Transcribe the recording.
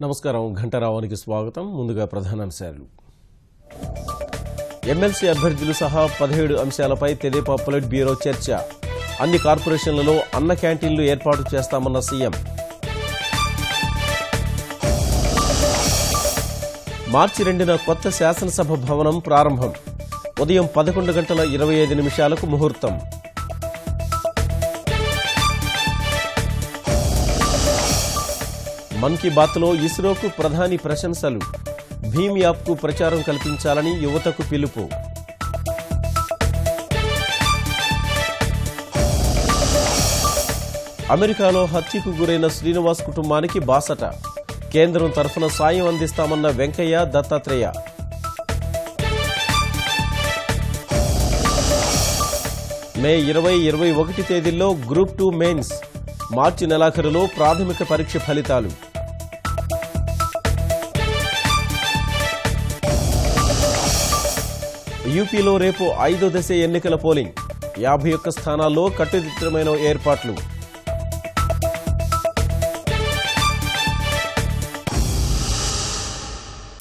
నమస్కారం. ఘంటారావానికి స్వాగతం. ముందుగా ప్రధానాంశాలు. ఎమ్మెల్సీ అభ్యర్థులు సహా 17 అంశాలపై తెదేపా పొలిట్ బ్యూరో చర్చ. అన్ని కార్పొరేషన్లలో అన్న క్యాంటీన్లు ఏర్పాటు చేస్తామన్న సీఎం. మార్చి 2న కొత్త శాసనసభ భవనం ప్రారంభం. ఉదయం 11:25 ముహూర్తం. మన్ కీ బాత్లో ఇస్రోకు ప్రధాని ప్రశంసలు. భీమ్ యాప్కు ప్రచారం కల్పించాలని యువతకు పిలుపు. అమెరికాలో హత్యకు గురైన శ్రీనివాస్ కుటుంబానికి బాసట. కేంద్రం తరఫున సాయం అందిస్తామన్న వెంకయ్య, దత్తాత్రేయ. మే 20-21 తేదీల్లో గ్రూప్ 2 మెయిన్స్. మార్చి నెలాఖరులో ప్రాథమిక పరీక్ష ఫలితాలు. యూపీలో రేపు 5వ దశ ఎన్నికల పోలింగ్. 51 స్థానాల్లో కట్టుదిట్టమైన ఏర్పాట్లు.